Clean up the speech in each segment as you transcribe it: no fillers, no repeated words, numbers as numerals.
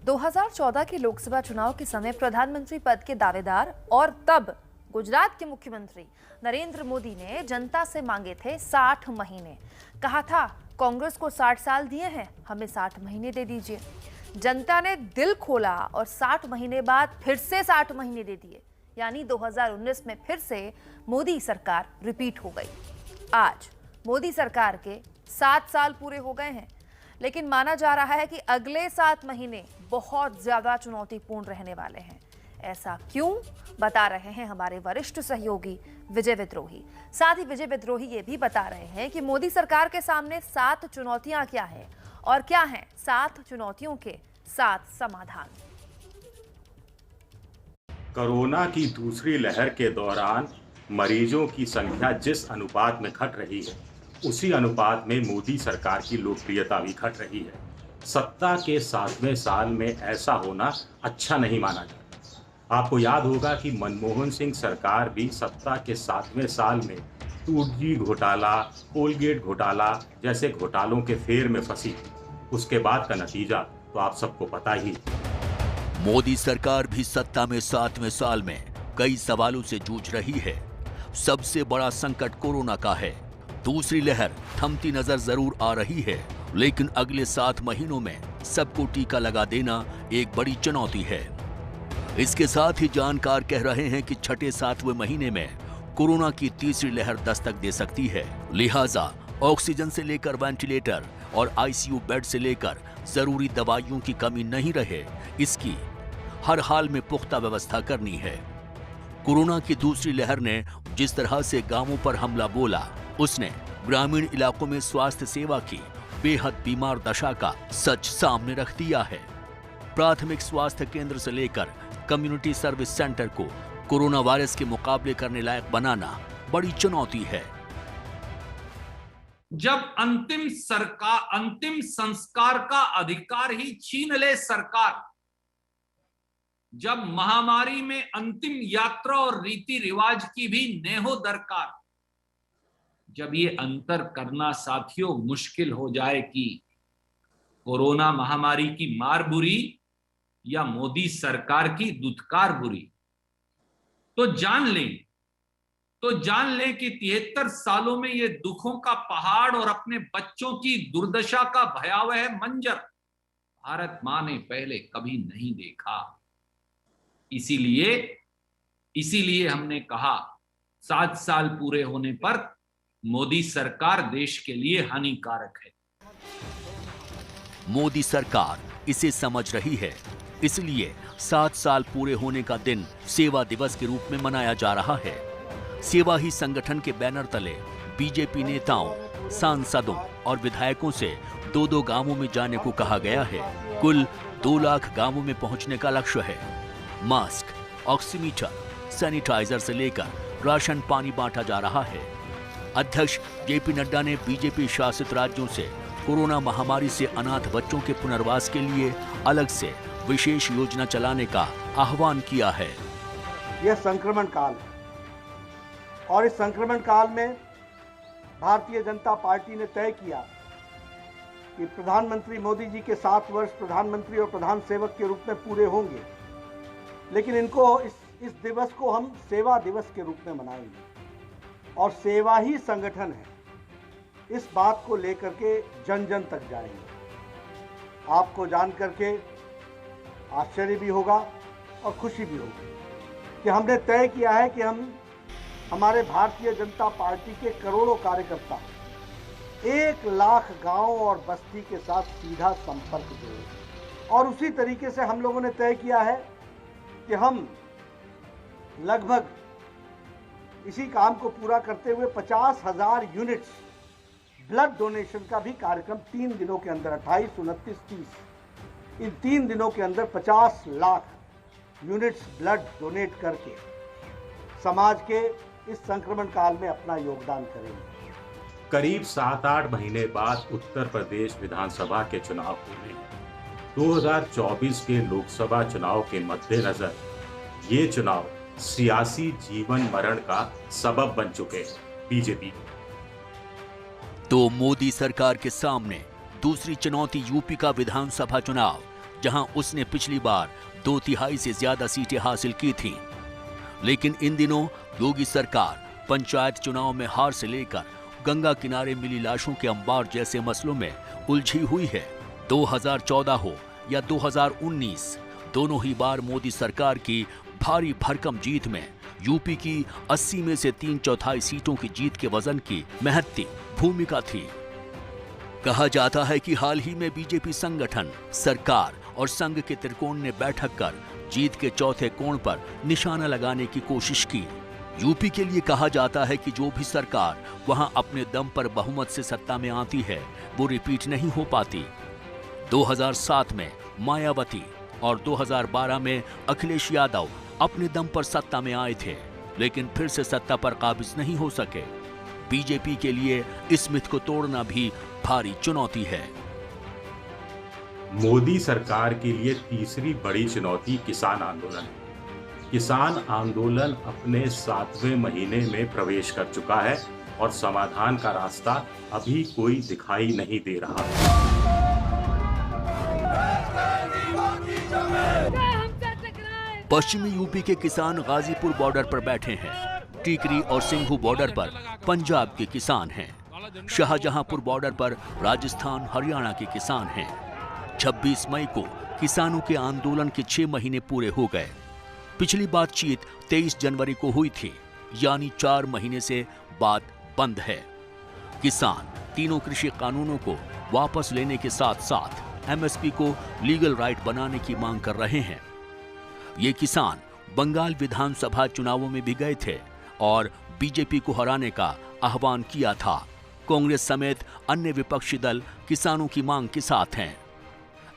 2014 के लोकसभा चुनाव के समय प्रधानमंत्री पद के दावेदार और तब गुजरात के मुख्यमंत्री नरेंद्र मोदी ने जनता से मांगे थे 60 महीने। कहा था कांग्रेस को 60 साल दिए हैं, हमें 60 महीने दे दीजिए। जनता ने दिल खोला और 60 महीने बाद फिर से 60 महीने दे दिए, यानी 2019 में फिर से मोदी सरकार रिपीट हो गई। आज मोदी सरकार के 7 साल पूरे हो गए हैं, लेकिन माना जा रहा है कि अगले 7 महीने बहुत ज्यादा चुनौतीपूर्ण रहने वाले हैं। ऐसा क्यों, बता रहे हैं हमारे वरिष्ठ सहयोगी विजय विद्रोही। साथ ही विजय विद्रोही ये भी बता रहे हैं कि मोदी सरकार के सामने 7 चुनौतियां क्या हैं और क्या हैं 7 चुनौतियों के 7 समाधान। कोरोना की दूसरी लहर के दौरान मरीजों की संख्या जिस अनुपात में घट रही है, उसी अनुपात में मोदी सरकार की लोकप्रियता भी घट रही है। सत्ता के 7वें साल में ऐसा होना अच्छा नहीं माना जाता। आपको याद होगा कि मनमोहन सिंह सरकार भी सत्ता के 7वें साल में 2G घोटाला, कोलगेट घोटाला जैसे घोटालों के फेर में फंसी थी। उसके बाद का नतीजा तो आप सबको पता ही। मोदी सरकार भी सत्ता में 7वें साल में कई सवालों से जूझ रही है। सबसे बड़ा संकट कोरोना का है। दूसरी लहर थमती नजर जरूर आ रही है, लेकिन अगले 7 महीनों में सबको टीका लगा देना एक बड़ी चुनौती है। इसके साथ ही जानकार कह रहे हैं कि छठे 7वें महीने में कोरोना की तीसरी लहर दस्तक दे सकती है। लिहाजा ऑक्सीजन से लेकर वेंटिलेटर और ICU बेड से लेकर जरूरी दवाइयों की कमी नहीं रहे, इसकी हर हाल में पुख्ता व्यवस्था करनी है। कोरोना की दूसरी लहर ने जिस तरह से गांवों पर हमला बोला, उसने ग्रामीण इलाकों में स्वास्थ्य सेवा की बेहद बीमार दशा का सच सामने रख दिया है। प्राथमिक स्वास्थ्य केंद्र से लेकर कम्युनिटी सर्विस सेंटर को कोरोना वायरस के मुकाबले करने लायक बनाना बड़ी चुनौती है। जब अंतिम संस्कार का अधिकार ही छीन ले सरकार, जब महामारी में अंतिम यात्रा और रीति रिवाज की भी नेहो दरकार, जब ये अंतर करना साथियों मुश्किल हो जाए कि कोरोना महामारी की मार बुरी या मोदी सरकार की दुत्कार बुरी, तो जान लें कि 73 सालों में ये दुखों का पहाड़ और अपने बच्चों की दुर्दशा का भयावह मंजर भारत मां ने पहले कभी नहीं देखा। इसीलिए हमने कहा 7 साल पूरे होने पर मोदी सरकार देश के लिए हानिकारक है। मोदी सरकार इसे समझ रही है, इसलिए 7 साल पूरे होने का दिन सेवा दिवस के रूप में मनाया जा रहा है। सेवा ही संगठन के बैनर तले बीजेपी नेताओं, सांसदों और विधायकों से 2-2 गांवों में जाने को कहा गया है। कुल 2 लाख गांवों में पहुंचने का लक्ष्य है। मास्क, ऑक्सीमीटर, सैनिटाइजर से लेकर राशन पानी बांटा जा रहा है। अध्यक्ष JP नड्डा ने बीजेपी शासित राज्यों से कोरोना महामारी से अनाथ बच्चों के पुनर्वास के लिए अलग से विशेष योजना चलाने का आह्वान किया है। यह संक्रमण काल है और इस संक्रमण काल में भारतीय जनता पार्टी ने तय किया कि प्रधानमंत्री मोदी जी के 7 वर्ष प्रधानमंत्री और प्रधान सेवक के रूप में पूरे होंगे, लेकिन इनको इस दिवस को हम सेवा दिवस के रूप में मनाएंगे और सेवा ही संगठन है। इस बात को लेकर के जन जन तक जाएंगे। आपको जान करके आश्चर्य भी होगा और खुशी भी होगी कि हमने तय किया है कि हम हमारे भारतीय जनता पार्टी के करोड़ों कार्यकर्ता 1 लाख गांव और बस्ती के साथ सीधा संपर्क जोड़े। और उसी तरीके से हम लोगों ने तय किया है कि हम लगभग इसी काम को पूरा करते हुए 50,000 यूनिट्स ब्लड डोनेशन का भी कार्यक्रम 3 दिनों के अंदर 28, 29, 30 इन 3 दिनों के अंदर 50 लाख यूनिट्स ब्लड डोनेट करके समाज के इस संक्रमण काल में अपना योगदान करेंगे। करीब 7-8 महीने बाद उत्तर प्रदेश विधानसभा के चुनाव होने हैं। 2024 के लोकसभा चुनाव के मद्देनजर ये चुनाव सियासी जीवन मरण का सबब बन चुके हैं बीजेपी। तो मोदी सरकार के सामने दूसरी चुनौती यूपी का विधानसभा चुनाव, जहां उसने पिछली बार 2/3 से ज्यादा सीटें हासिल की थीं। लेकिन इन दिनों योगी सरकार पंचायत चुनाव में हार से लेकर गंगा किनारे मिली लाशों के अंबार जैसे मसलों में उलझी हुई है। 2014 हो या 2019, दोनों ही बार मोदी सरकार की भारी भरकम जीत में यूपी की 80 में से 3/4 सीटों की जीत के वजन की महत्ती भूमिका थी। कहा जाता है कि हाल ही में बीजेपी संगठन, सरकार और संघ के त्रिकोण ने बैठक कर जीत के चौथे कोण पर निशाना लगाने की कोशिश की। यूपी के लिए कहा जाता है कि जो भी सरकार वहां अपने दम पर बहुमत से सत्ता में आती है वो रिपीट नहीं हो पाती। 2007 में मायावती और 2012 में अखिलेश यादव अपने दम पर सत्ता में आए थे, लेकिन फिर से सत्ता पर काबिज नहीं हो सके। बीजेपी के लिए इस मिथ को तोड़ना भी भारी चुनौती है। मोदी सरकार के लिए तीसरी बड़ी चुनौती किसान आंदोलन है। किसान आंदोलन अपने 7वें महीने में प्रवेश कर चुका है और समाधान का रास्ता अभी कोई दिखाई नहीं दे रहा। पश्चिमी यूपी के किसान गाजीपुर बॉर्डर पर बैठे हैं। टीकरी और सिंघू बॉर्डर पर पंजाब के किसान हैं। शाहजहांपुर बॉर्डर पर राजस्थान, हरियाणा के किसान हैं। 26 मई को किसानों के आंदोलन के 6 महीने पूरे हो गए। पिछली बातचीत 23 जनवरी को हुई थी, यानी 4 महीने से बात बंद है। किसान तीनों कृषि कानूनों को वापस लेने के साथ साथ एमएसपी को लीगल राइट बनाने की मांग कर रहे हैं। ये किसान बंगाल विधानसभा चुनावों में भी गए थे और बीजेपी को हराने का आह्वान किया था। कांग्रेस समेत अन्य विपक्षी दल किसानों की मांग के साथ हैं।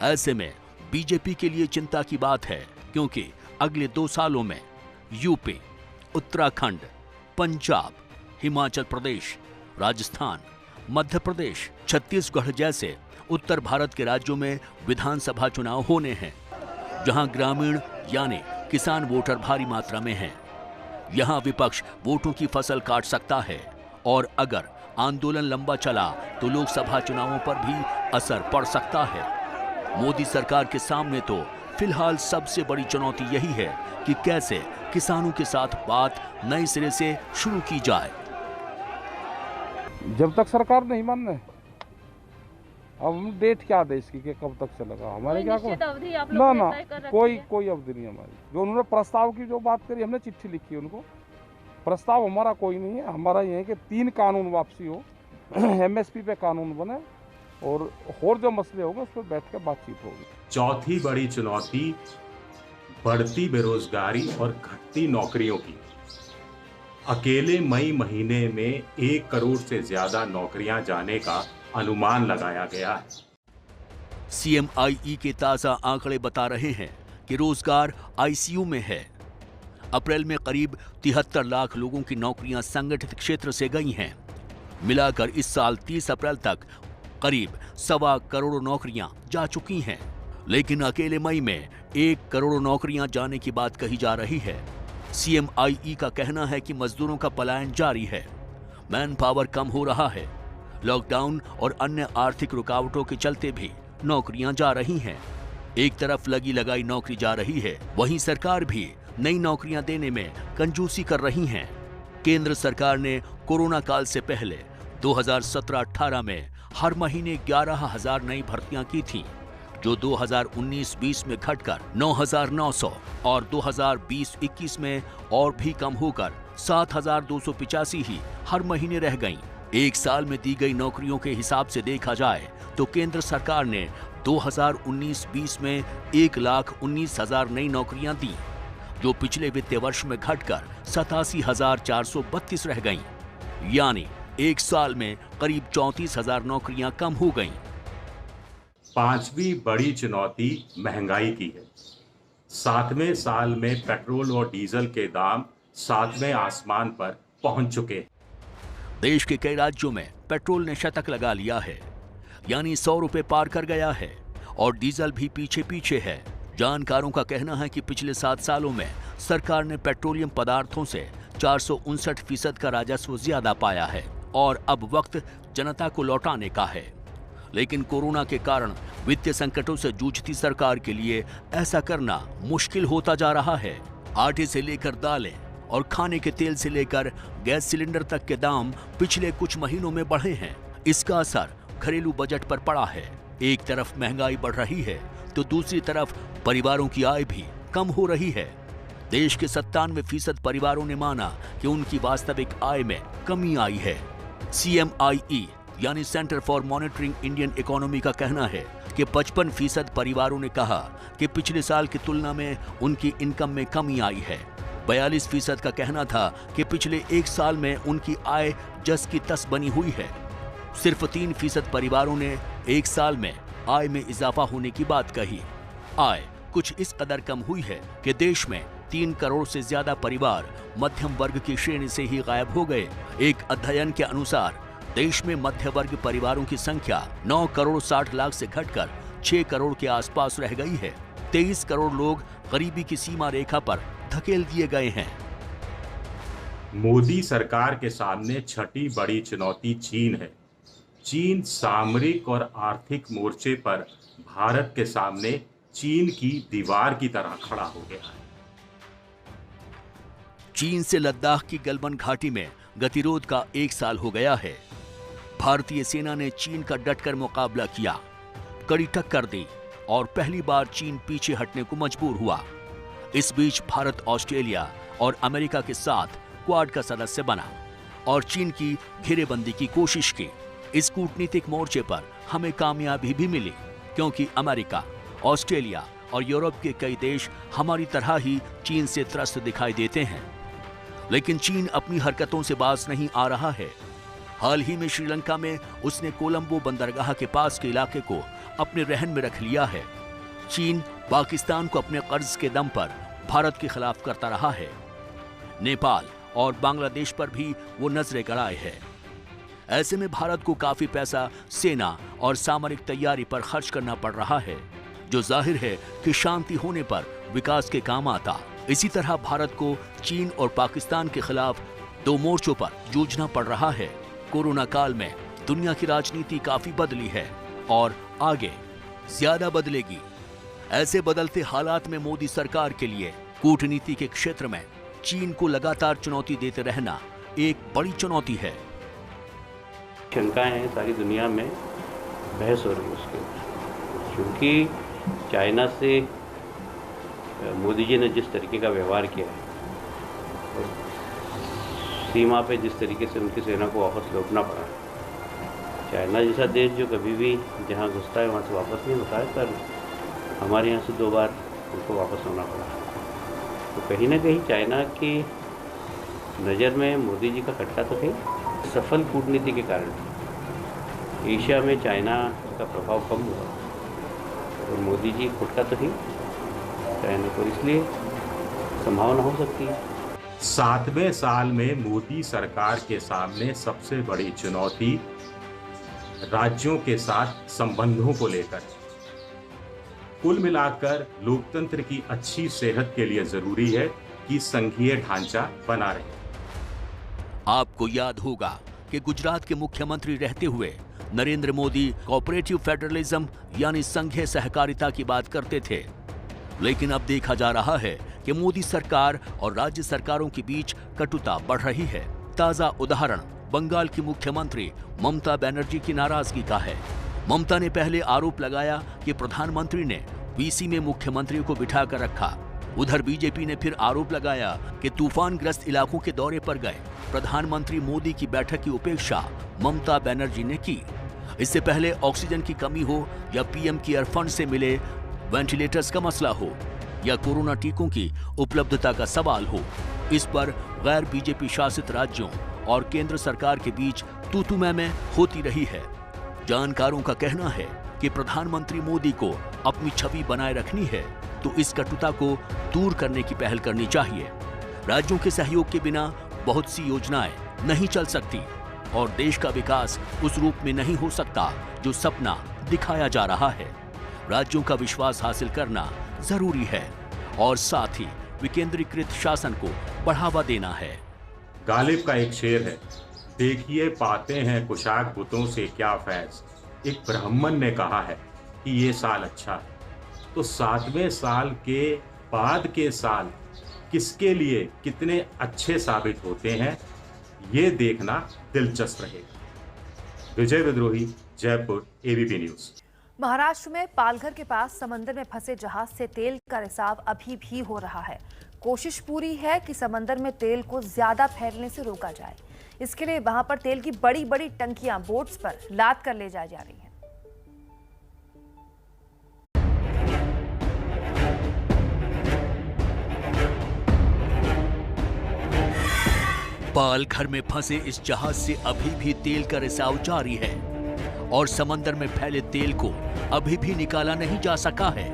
ऐसे में बीजेपी के लिए चिंता की बात है, क्योंकि अगले 2 सालों में यूपी, उत्तराखंड, पंजाब, हिमाचल प्रदेश, राजस्थान, मध्य प्रदेश, छत्तीसगढ़ जैसे उत्तर भारत के राज्यों में विधानसभा चुनाव होने हैं, जहां ग्रामीण यानी किसान वोटर भारी मात्रा में हैं। यहां विपक्ष वोटों की फसल काट सकता है और अगर आंदोलन लंबा चला तो लोकसभा चुनावों पर भी असर पड़ सकता है। मोदी सरकार के सामने तो फिलहाल सबसे बड़ी चुनौती यही है कि कैसे किसानों के साथ बात नए सिरे से शुरू की जाए। जब तक सरकार नहीं मान रहे, अब हम डेट क्या दे इसकी कि कब तक चलेगा, हमारे क्या ना कोई अवधि नहीं हमारी। जो उन्होंने प्रस्ताव की जो बात करी, हमने चिट्ठी लिखी उनको। प्रस्ताव हमारा कोई नहीं है, हमारा ये है कि 3 कानून वापसी हो, एमएसपी पे कानून बने और जो मसले होंगे उस पर बैठ कर बातचीत होगी। चौथी बड़ी चुनौती बढ़ती बेरोजगारी और घटती नौकरियों की। अकेले मई महीने में 1 करोड़ से ज्यादा नौकरियां जाने का अनुमान लगाया गया है। सीएमआईई के ताजा आंकड़े बता रहे हैं कि रोजगार आईसीयू में है। अप्रैल में करीब 73 लाख लोगों की नौकरियां संगठित क्षेत्र से गई हैं। मिलाकर इस साल 30 अप्रैल तक करीब 1.25 करोड़ नौकरियां जा चुकी हैं। लेकिन अकेले मई में 1 करोड़ नौकरियां जाने की बात कही जा रही है। सीएमआईई का कहना है कि मजदूरों का पलायन जारी है, मैन पावर कम हो रहा है, लॉकडाउन और अन्य आर्थिक रुकावटों के चलते भी नौकरियां जा रही हैं। एक तरफ लगी लगाई नौकरी जा रही है, वहीं सरकार भी नई नौकरियां देने में कंजूसी कर रही है। केंद्र सरकार ने कोरोना काल से पहले 2017-18 में हर महीने 11,000 नई भर्तियां की थीं, जो 2019-20 में घटकर 9,900 और 2020-21 में और भी कम होकर 7,285 ही हर महीने रह गईं। एक साल में दी गई नौकरियों के हिसाब से देखा जाए तो केंद्र सरकार ने 2019-20 में 1,19,000 नई नौकरियां दी, जो पिछले वित्तीय वर्ष में घटकर 87,432 रह गईं। यानी एक साल में करीब 34,000 नौकरियां कम हो गईं। 5वीं बड़ी चुनौती महंगाई की है। 7वें साल में पेट्रोल और डीजल के दाम 7वें आसमान पर पहुंच चुके हैं। देश के कई राज्यों में पेट्रोल ने शतक लगा लिया है, यानी 100 रुपए पार कर गया है और डीजल भी पीछे पीछे है। जानकारों का कहना है कि पिछले 7 सालों में सरकार ने पेट्रोलियम पदार्थों से 459% का राजस्व ज्यादा पाया है और अब वक्त जनता को लौटाने का है। लेकिन कोरोना के कारण वित्तीय संकटों से जूझती सरकार के लिए ऐसा करना मुश्किल होता जा रहा है। आटे से लेकर दालें और खाने के तेल से लेकर गैस सिलेंडर तक के दाम पिछले कुछ महीनों में बढ़े हैं। इसका असर घरेलू बजट पर पड़ा है। एक तरफ महंगाई बढ़ रही है तो दूसरी तरफ परिवारों की आय भी कम हो रही है। देश के 97% परिवारों ने माना कि उनकी वास्तविक आय में कमी आई है। CMIE यानी centre for monitoring Indian economy का कहना है कि 55% परिवारों ने कहा कि पिछले साल की तुलना में उनकी इनकम में कमी आई है। 42% का कहना था कि पिछले एक साल में उनकी आय जस की तस बनी हुई है। सिर्फ 3% परिवारों ने एक साल में आय में इजाफा होने की बात कही। आय कुछ इस कदर कम हुई है कि देश में 3 करोड़ से ज्यादा परिवार मध्यम वर्ग की श्रेणी से ही गायब हो गए। एक अध्ययन के अनुसार देश में मध्य वर्ग परिवारों की संख्या 9 करोड़ 60 लाख से घटकर 6 करोड़ के आसपास रह गई है। 23 करोड़ लोग गरीबी की सीमा रेखा पर धकेल दिए गए हैं। मोदी सरकार के सामने छठी बड़ी चुनौती चीन है। चीन सामरिक और आर्थिक मोर्चे पर भारत के सामने चीन की दीवार की तरह खड़ा हो गया है। चीन से लद्दाख की गलवान घाटी में गतिरोध का 1 साल हो गया है। भारतीय सेना ने चीन का डटकर मुकाबला किया, कड़ी टक्कर दी और पहली बार चीन पीछे हटने को मजबूर हुआ। इस बीच भारत ऑस्ट्रेलिया और अमेरिका के साथ क्वाड का सदस्य बना और चीन की घेरेबंदी की कोशिश की। इस कूटनीतिक मोर्चे पर हमें कामयाबी भी मिली क्योंकि अमेरिका, ऑस्ट्रेलिया और यूरोप के कई देश हमारी तरह ही चीन से त्रस्त दिखाई देते हैं। लेकिन चीन अपनी हरकतों से बाज नहीं आ रहा है। हाल ही में श्रीलंका में उसने कोलंबो बंदरगाह के पास के इलाके को अपने रहन में रख लिया है। चीन पाकिस्तान को अपने कर्ज के दम पर भारत के खिलाफ करता रहा है। नेपाल और बांग्लादेश पर भी वो नजरें गड़ाए है। ऐसे में भारत को काफी पैसा सेना और सामरिक तैयारी पर खर्च करना पड़ रहा है, जो जाहिर है कि शांति होने पर विकास के काम आता। इसी तरह भारत को चीन और पाकिस्तान के खिलाफ 2 मोर्चों पर जूझना पड़ रहा है। कोरोना काल में दुनिया की राजनीति काफी बदली है और आगे ज्यादा बदलेगी। ऐसे बदलते हालात में मोदी सरकार के लिए कूटनीति के क्षेत्र में चीन को लगातार चुनौती देते रहना एक बड़ी चुनौती है। शंकाएं हैं सारी दुनिया में, बहस हो रही है उसके ऊपर, क्योंकि चाइना से मोदी जी ने जिस तरीके का व्यवहार किया है और सीमा पे जिस तरीके से उनकी सेना को वापस लौटना पड़ा। चाइना जैसा देश जो कभी भी जहाँ घुसता है वहाँ से वापस नहीं होता है, पर हमारे यहाँ से 2 बार उनको वापस होना पड़ा। तो कहीं ना कहीं चाइना की नज़र में मोदी जी का खटका तो थे। सफल कूटनीति के कारण एशिया में चाइना का प्रभाव कम हुआ और मोदी जी खुटका तो ही चाइना को, इसलिए संभावना हो सकती है। 7वें साल में मोदी सरकार के सामने सबसे बड़ी चुनौती राज्यों के साथ संबंधों को लेकर। कुल मिलाकर लोकतंत्र की अच्छी सेहत के लिए जरूरी है कि संघीय ढांचा बना रहे। आपको याद होगा कि गुजरात के मुख्यमंत्री रहते हुए नरेंद्र मोदी कोऑपरेटिव फेडरलिज्म यानी संघीय सहकारिता की बात करते थे। लेकिन अब देखा जा रहा है कि मोदी सरकार और राज्य सरकारों के बीच कटुता बढ़ रही है। ताजा उदाहरण बंगाल की मुख्यमंत्री ममता बनर्जी की नाराजगी का है। ममता ने पहले आरोप लगाया कि प्रधानमंत्री ने वीसी में मुख्यमंत्री को बिठा कर रखा। उधर बीजेपी ने फिर आरोप लगाया कि तूफानग्रस्त इलाकों के दौरे पर गए प्रधानमंत्री मोदी की बैठक की उपेक्षा ममता बनर्जी ने की। इससे पहले ऑक्सीजन की कमी हो या पीएम केयर फंड से मिले वेंटिलेटर्स का मसला हो या कोरोना टीकों की उपलब्धता का सवाल हो, इस पर गैर बीजेपी शासित राज्यों और केंद्र सरकार के बीच तू-तू मैं होती रही है। जानकारों का कहना है कि प्रधानमंत्री मोदी को अपनी छवि बनाए रखनी है तो इस कटुता को दूर करने की पहल करनी चाहिए। राज्यों के सहयोग के बिना बहुत सी योजनाएं नहीं चल सकती और देश का विकास उस रूप में नहीं हो सकता जो सपना दिखाया जा रहा है। राज्यों का विश्वास हासिल करना जरूरी है और साथ ही विकेंद्रीकृत शासन को बढ़ावा देना है। गालिब का एक शेर है, देखिए पाते हैं कुशाक बुतों से क्या फैज, एक ब्राह्मण ने कहा है कि ये साल अच्छा है, तो 7वें साल के बाद के साल किसके लिए कितने अच्छे साबित होते हैं, ये देखना दिलचस्प रहेगा। विजय विद्रोही, जयपुर, एबीपी न्यूज। महाराष्ट्र में पालघर के पास समंदर में फंसे जहाज से तेल का रिसाव अभी भी हो रहा है। कोशिश पूरी है कि समंदर में तेल को ज्यादा फैलने से रोका जाए। इसके लिए वहां पर तेल की बड़ी बड़ी टंकियां बोट्स पर लाद कर ले जाई जा रही हैं। पालघर में फंसे इस जहाज से अभी भी तेल का रिसाव जारी है और समंदर में फैले तेल को अभी भी निकाला नहीं जा सका है।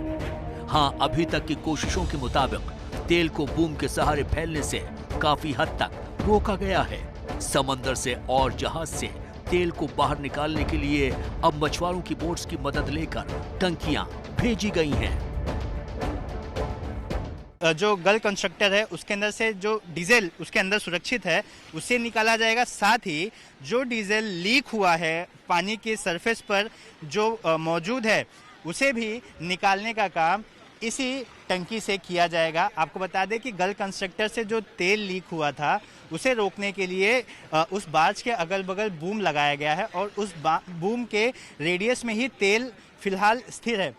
हां, अभी तक की कोशिशों के मुताबिक तेल को बूम के सहारे फैलने से काफी हद तक रोका गया है। समंदर से और जहाज से तेल को बाहर निकालने के लिए अब मछुआरों की बोट्स की मदद लेकर टंकियां भेजी गई हैं। जो गल कंस्ट्रक्टर है उसके अंदर से जो डीजल उसके अंदर सुरक्षित है उसे निकाला जाएगा। साथ ही जो डीजल लीक हुआ है पानी के सरफेस पर जो मौजूद है उसे भी निकालने का काम इसी टंकी से किया जाएगा। आपको बता दें कि गल कंस्ट्रक्टर से जो तेल लीक हुआ था उसे रोकने के लिए उस बार्ज के अगल बगल बूम लगाया गया है और उस बूम के रेडियस में ही तेल फिलहाल स्थिर है।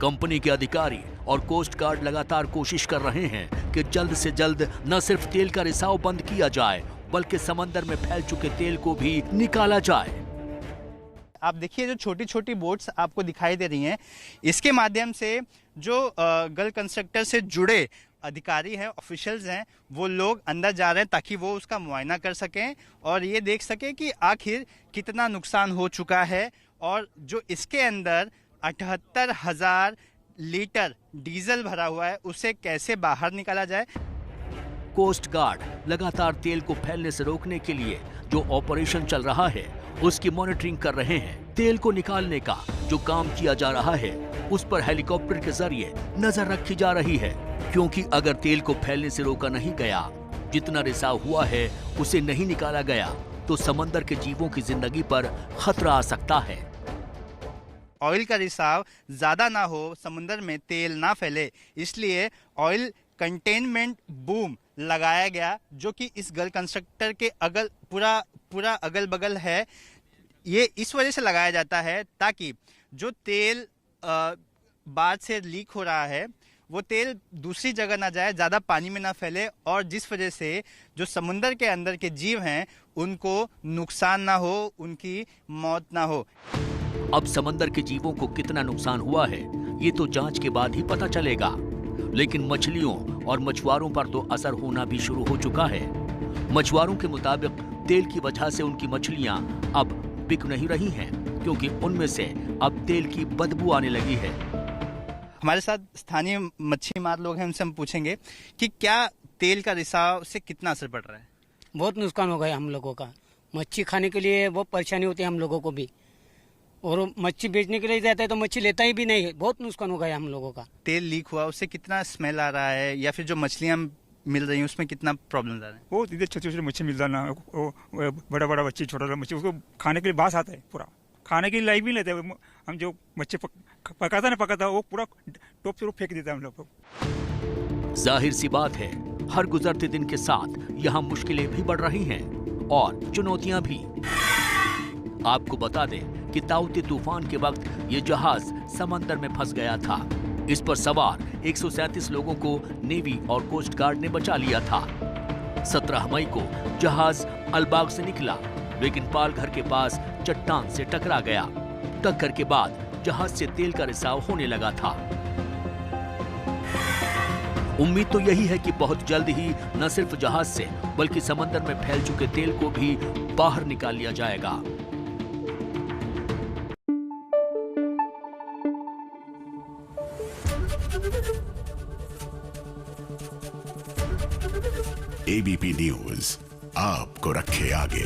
कंपनी के अधिकारी और कोस्ट गार्ड लगातार कोशिश कर रहे हैं कि जल्द से जल्द न सिर्फ तेल का रिसाव बंद किया जाए बल्कि समंदर में फैल चुके तेल को भी निकाला जाए। आप देखिए जो छोटी छोटी बोट्स आपको दिखाई दे रही हैं, इसके माध्यम से जो गल कंस्ट्रक्टर से जुड़े अधिकारी हैं, ऑफिशियल्स हैं, वो लोग अंदर जा रहे हैं ताकि वो उसका मुआयना कर सकें और ये देख सकें कि आखिर कितना नुकसान हो चुका है और जो इसके अंदर 78,000 लीटर डीजल भरा हुआ है उसे कैसे बाहर निकाला जाए। कोस्ट गार्ड लगातार तेल को फैलने से रोकने के लिए जो ऑपरेशन चल रहा है उसकी मॉनिटरिंग कर रहे हैं। तेल को निकालने का जो काम किया जा रहा है उस पर हेलीकॉप्टर के जरिए नजर रखी जा रही है, क्योंकि अगर तेल को फैलने से रोका नहीं गया, जितना रिसाव हुआ है उसे नहीं निकाला गया, तो समंदर के जीवों की जिंदगी पर खतरा आ सकता है। ऑयल का रिसाव ज्यादा ना हो, समुद्र में तेल ना फैले, इसलिए ऑयल कंटेनमेंट बूम लगाया गया जो कि इस गल कंस्ट्रक्टर के पूरा अगल बगल है। ये इस वजह से लगाया जाता है ताकि जो तेल बाढ़ से लीक हो रहा है वो तेल दूसरी जगह ना जाए, ज़्यादा पानी में ना फैले और जिस वजह से जो समुंदर के अंदर के जीव हैं उनको नुकसान ना हो, उनकी मौत ना हो। अब समंदर के जीवों को कितना नुकसान हुआ है ये तो जांच के बाद ही पता चलेगा, लेकिन मछलियों और मछुआरों पर तो असर होना भी शुरू हो चुका है। मछुआरों के मुताबिक तेल की वजह से उनकी मछलियां अब बिक नहीं रही हैं, क्योंकि उनमें से अब तेल की बदबू आने लगी है। हमारे साथ स्थानीय मच्छी मार लोग हैं, उनसे हम पूछेंगे कि क्या तेल का रिसाव से कितना असर पड़ रहा है। बहुत नुकसान हो गया हम लोगों का, मच्छी खाने के लिए बहुत परेशानी होती है हम लोगों को भी, और मच्छी बेचने के लिए जाता है तो मच्छी लेता ही भी नहीं है। बहुत नुकसान हो गया हम लोगों का। तेल लीक हुआ उससे कितना स्मेल आ रहा है या फिर जो मछलियाँ मिल रही हैं उसमें कितना प्रॉब्लम आ रहा है। वो इधर छोटी छोटी मच्छी मिल रहा, वो बड़ा बड़ा मच्छी छोटा मच्छी उसको खाने के लिए बास आता है, पूरा खाने के लिए लाइक भी लेते हैं। हम जो मच्छी पकाता वो पूरा टोप से फेंक देता है हम लोग। जाहिर सी बात है, हर गुजरते दिन के साथ यहाँ मुश्किलें भी बढ़ रही हैं और चुनौतियां भी। आपको बता दें कि ताउते तूफान के वक्त ये जहाज समंदर में फंस गया था। इस पर सवार 137 लोगों को नेवी और कोस्ट गार्ड ने बचा लिया था। 17 मई को जहाज अलबाग से निकला, लेकिन पालघर के पास चट्टान से टकरा गया। टक्कर के बाद जहाज से तेल का रिसाव होने लगा था। उम्मीद तो यही है कि बहुत जल्द ही न सिर्फ जहाज से बल्कि समंदर में फैल चुके तेल को भी बाहर निकाल लिया जाएगा। एबीपी न्यूज आपको रखे आगे।